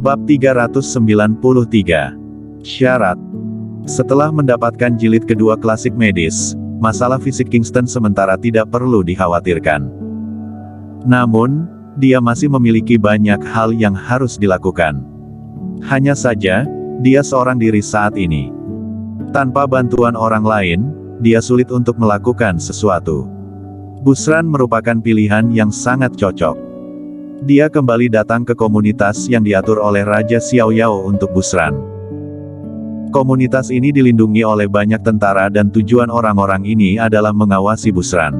Bab 393. Syarat. Setelah mendapatkan jilid kedua klasik medis, masalah fisik Kingston sementara tidak perlu dikhawatirkan. Namun, dia masih memiliki banyak hal yang harus dilakukan. Hanya saja, dia seorang diri saat ini. Tanpa bantuan orang lain, dia sulit untuk melakukan sesuatu. Busran merupakan pilihan yang sangat cocok. Dia kembali datang ke komunitas yang diatur oleh Raja Xiaoyao untuk Busran. Komunitas ini dilindungi oleh banyak tentara dan tujuan orang-orang ini adalah mengawasi Busran.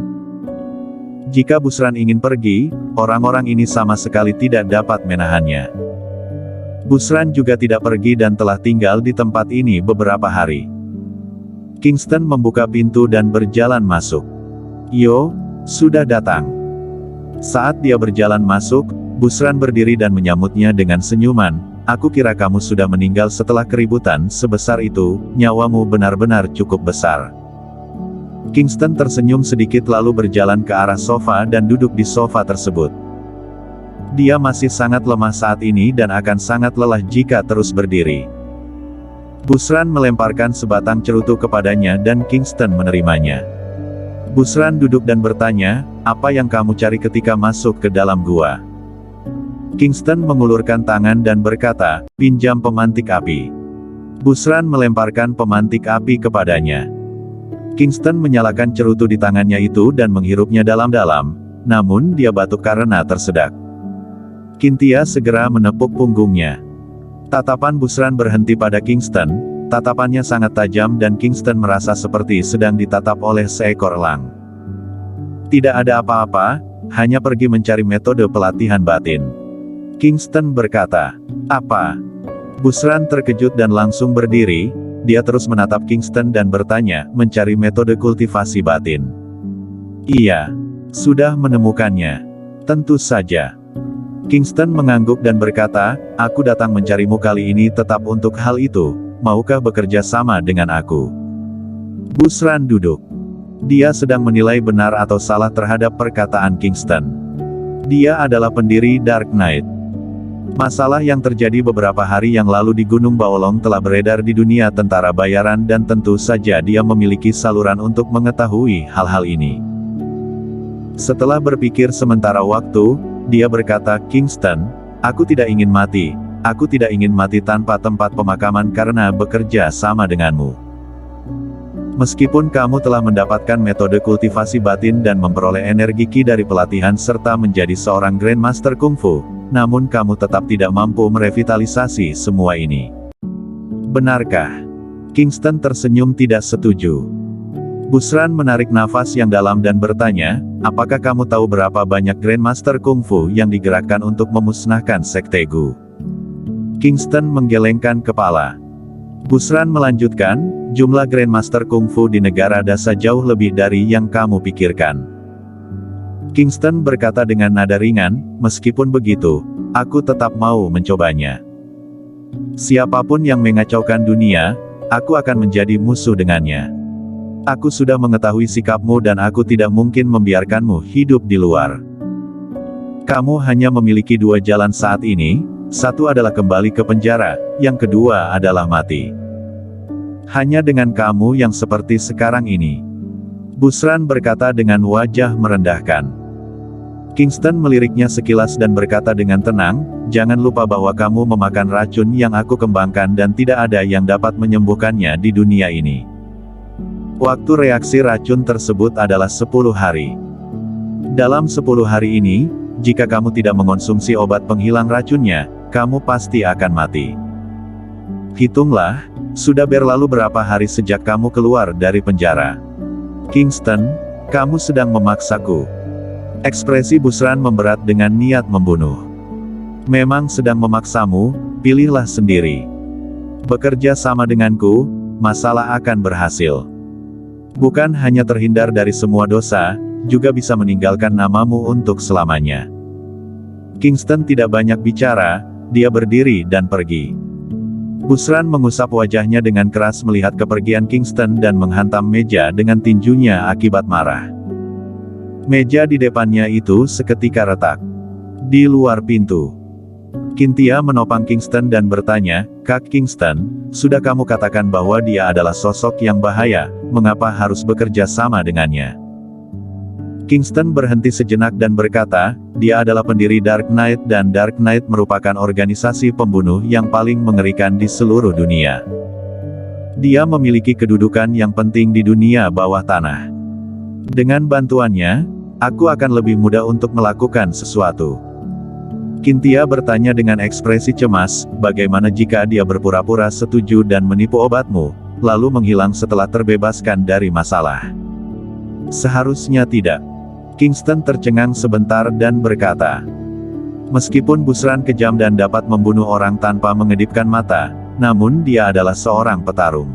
Jika Busran ingin pergi, orang-orang ini sama sekali tidak dapat menahannya. Busran juga tidak pergi dan telah tinggal di tempat ini beberapa hari. Kingston membuka pintu dan berjalan masuk. "Yo, sudah datang." Saat dia berjalan masuk, Busran berdiri dan menyambutnya dengan senyuman. "Aku kira kamu sudah meninggal setelah keributan sebesar itu, nyawamu benar-benar cukup besar." Kingston tersenyum sedikit lalu berjalan ke arah sofa dan duduk di sofa tersebut. Dia masih sangat lemah saat ini dan akan sangat lelah jika terus berdiri. Busran melemparkan sebatang cerutu kepadanya dan Kingston menerimanya. Busran duduk dan bertanya, "Apa yang kamu cari ketika masuk ke dalam gua?" Kingston mengulurkan tangan dan berkata, "Pinjam pemantik api." Busran melemparkan pemantik api kepadanya. Kingston menyalakan cerutu di tangannya itu dan menghirupnya dalam-dalam, namun dia batuk karena tersedak. Kintia segera menepuk punggungnya. Tatapan Busran berhenti pada Kingston, tatapannya sangat tajam dan Kingston merasa seperti sedang ditatap oleh seekor elang. "Tidak ada apa-apa, hanya pergi mencari metode pelatihan batin." Kingston berkata. "Apa?" Busran terkejut dan langsung berdiri, dia terus menatap Kingston dan bertanya, "Mencari metode kultivasi batin?" "Iya. Sudah menemukannya." "Tentu saja." Kingston mengangguk dan berkata, "Aku datang mencarimu kali ini tetap untuk hal itu, maukah bekerja sama dengan aku?" Busran duduk. Dia sedang menilai benar atau salah terhadap perkataan Kingston. Dia adalah pendiri Dark Knight. Masalah yang terjadi beberapa hari yang lalu di Gunung Baolong telah beredar di dunia tentara bayaran dan tentu saja dia memiliki saluran untuk mengetahui hal-hal ini. Setelah berpikir sementara waktu, dia berkata, "Kingston, aku tidak ingin mati. Aku tidak ingin mati tanpa tempat pemakaman karena bekerja sama denganmu. Meskipun kamu telah mendapatkan metode kultivasi batin dan memperoleh energi ki dari pelatihan serta menjadi seorang Grandmaster Kungfu, namun kamu tetap tidak mampu merevitalisasi semua ini. Benarkah?" Kingston tersenyum tidak setuju. Busran menarik nafas yang dalam dan bertanya, "Apakah kamu tahu berapa banyak Grandmaster Kungfu yang digerakkan untuk memusnahkan Sekte Gu?" Kingston menggelengkan kepala. Busran melanjutkan, "Jumlah Grandmaster Kungfu di negara Dasa jauh lebih dari yang kamu pikirkan." Kingston berkata dengan nada ringan, "Meskipun begitu, aku tetap mau mencobanya. Siapapun yang mengacaukan dunia, aku akan menjadi musuh dengannya. Aku sudah mengetahui sikapmu dan aku tidak mungkin membiarkanmu hidup di luar. Kamu hanya memiliki dua jalan saat ini, satu adalah kembali ke penjara, yang kedua adalah mati. Hanya dengan kamu yang seperti sekarang ini." Busran berkata dengan wajah merendahkan. Kingston meliriknya sekilas dan berkata dengan tenang, "Jangan lupa bahwa kamu memakan racun yang aku kembangkan dan tidak ada yang dapat menyembuhkannya di dunia ini. Waktu reaksi racun tersebut adalah 10 hari. Dalam 10 hari ini, jika kamu tidak mengonsumsi obat penghilang racunnya, kamu pasti akan mati. Hitunglah, sudah berlalu berapa hari sejak kamu keluar dari penjara. Kingston, kamu sedang memaksaku." Ekspresi Busran memberat dengan niat membunuh. "Memang sedang memaksamu, pilihlah sendiri. Bekerja sama denganku, masalah akan berhasil. Bukan hanya terhindar dari semua dosa, juga bisa meninggalkan namamu untuk selamanya." Kingston tidak banyak bicara, dia berdiri dan pergi. Busran mengusap wajahnya dengan keras melihat kepergian Kingston dan menghantam meja dengan tinjunya akibat marah. Meja di depannya itu seketika retak. Di luar pintu, Cynthia menopang Kingston dan bertanya, "Kak Kingston, sudah kamu katakan bahwa dia adalah sosok yang bahaya, mengapa harus bekerja sama dengannya?" Kingston berhenti sejenak dan berkata, "Dia adalah pendiri Dark Knight dan Dark Knight merupakan organisasi pembunuh yang paling mengerikan di seluruh dunia. Dia memiliki kedudukan yang penting di dunia bawah tanah. Dengan bantuannya, aku akan lebih mudah untuk melakukan sesuatu." Cynthia bertanya dengan ekspresi cemas, "Bagaimana jika dia berpura-pura setuju dan menipu obatmu, lalu menghilang setelah terbebaskan dari masalah?" "Seharusnya tidak." Kingston tercengang sebentar dan berkata, "Meskipun Busran kejam dan dapat membunuh orang tanpa mengedipkan mata, namun dia adalah seorang petarung.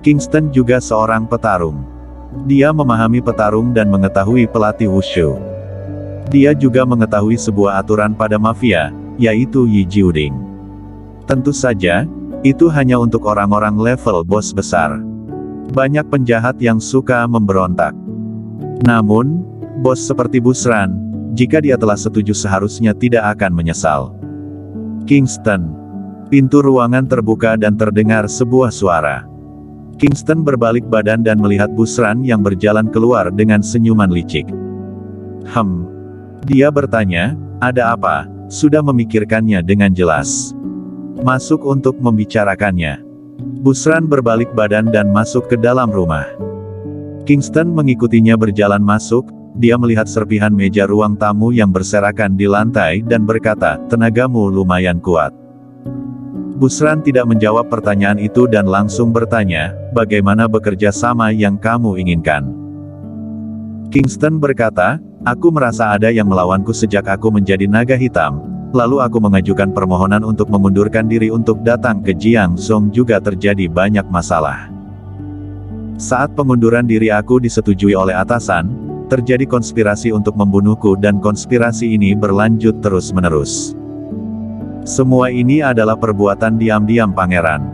Kingston juga seorang petarung. Dia memahami petarung dan mengetahui pelatih wushu. Dia juga mengetahui sebuah aturan pada mafia, yaitu Yi Jiuding. Tentu saja, itu hanya untuk orang-orang level bos besar. Banyak penjahat yang suka memberontak. Namun, bos seperti Busran, jika dia telah setuju seharusnya tidak akan menyesal." "Kingston." Pintu ruangan terbuka dan terdengar sebuah suara. Kingston berbalik badan dan melihat Busran yang berjalan keluar dengan senyuman licik. Dia bertanya, "Ada apa?" "Sudah memikirkannya dengan jelas. Masuk untuk membicarakannya." Busran berbalik badan dan masuk ke dalam rumah. Kingston mengikutinya berjalan masuk. Dia melihat serpihan meja ruang tamu yang berserakan di lantai dan berkata, "Tenagamu lumayan kuat." Busran tidak menjawab pertanyaan itu dan langsung bertanya, "Bagaimana bekerja sama yang kamu inginkan?" Kingston berkata, "Aku merasa ada yang melawanku sejak aku menjadi naga hitam, lalu aku mengajukan permohonan untuk mengundurkan diri untuk datang ke Jiangzhou juga terjadi banyak masalah. Saat pengunduran diri aku disetujui oleh atasan, terjadi konspirasi untuk membunuhku dan konspirasi ini berlanjut terus-menerus. Semua ini adalah perbuatan diam-diam pangeran.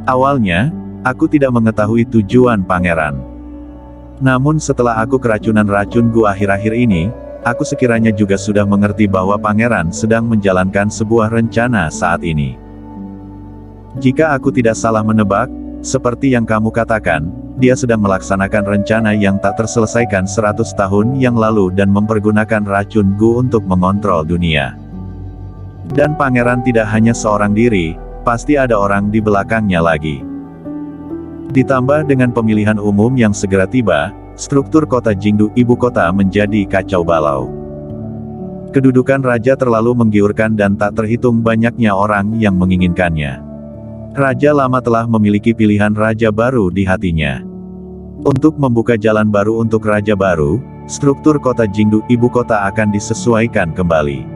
Awalnya, aku tidak mengetahui tujuan pangeran. Namun setelah aku keracunan racun gua akhir-akhir ini, aku sekiranya juga sudah mengerti bahwa pangeran sedang menjalankan sebuah rencana saat ini. Jika aku tidak salah menebak, seperti yang kamu katakan, dia sedang melaksanakan rencana yang tak terselesaikan 100 tahun yang lalu dan mempergunakan racun Gu untuk mengontrol dunia. Dan pangeran tidak hanya seorang diri, pasti ada orang di belakangnya lagi. Ditambah dengan pemilihan umum yang segera tiba, struktur kota Jingdu, ibu kota menjadi kacau balau. Kedudukan raja terlalu menggiurkan dan tak terhitung banyaknya orang yang menginginkannya. Raja lama telah memiliki pilihan raja baru di hatinya. Untuk membuka jalan baru untuk raja baru, struktur kota Jingdu, ibu kota akan disesuaikan kembali.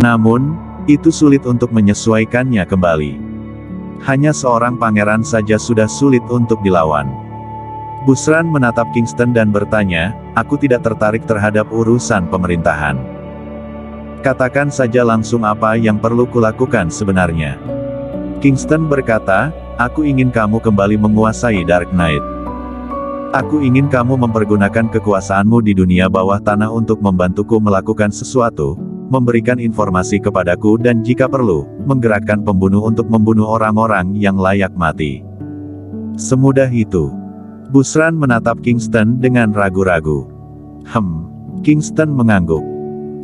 Namun, itu sulit untuk menyesuaikannya kembali. Hanya seorang pangeran saja sudah sulit untuk dilawan. Busran menatap Kingston dan bertanya, "Aku tidak tertarik terhadap urusan pemerintahan. Katakan saja langsung apa yang perlu kulakukan sebenarnya." Kingston berkata, "Aku ingin kamu kembali menguasai Dark Knight. Aku ingin kamu mempergunakan kekuasaanmu di dunia bawah tanah untuk membantuku melakukan sesuatu, memberikan informasi kepadaku dan jika perlu, menggerakkan pembunuh untuk membunuh orang-orang yang layak mati." Semudah itu. Busran menatap Kingston dengan ragu-ragu. Kingston mengangguk.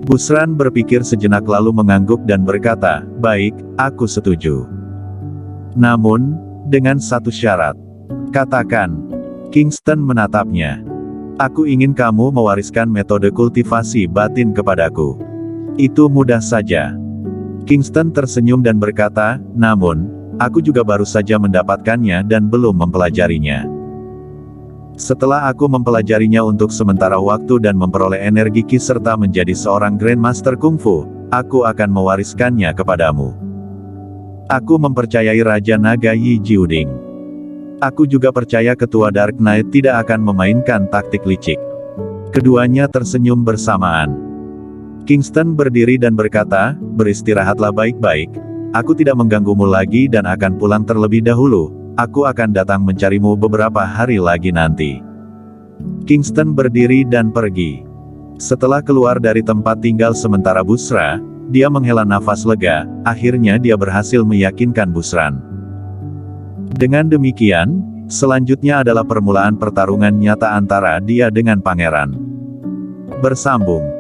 Busran berpikir sejenak lalu mengangguk dan berkata, "Baik, aku setuju. Namun, dengan satu syarat." "Katakan." Kingston menatapnya. "Aku ingin kamu mewariskan metode kultivasi batin kepadaku." "Itu mudah saja." Kingston tersenyum dan berkata, "Namun, aku juga baru saja mendapatkannya dan belum mempelajarinya. Setelah aku mempelajarinya untuk sementara waktu dan memperoleh energi Qi serta menjadi seorang Grandmaster Kungfu, aku akan mewariskannya kepadamu. Aku mempercayai Raja Naga Yi Jiuding. Aku juga percaya Ketua Dark Knight tidak akan memainkan taktik licik." Keduanya tersenyum bersamaan. Kingston berdiri dan berkata, "Beristirahatlah baik-baik. Aku tidak mengganggumu lagi dan akan pulang terlebih dahulu. Aku akan datang mencarimu beberapa hari lagi nanti." Kingston berdiri dan pergi. Setelah keluar dari tempat tinggal sementara Busra, Dia menghela nafas lega, akhirnya dia berhasil meyakinkan Busran. Dengan demikian, selanjutnya adalah permulaan pertarungan nyata antara dia dengan pangeran. Bersambung.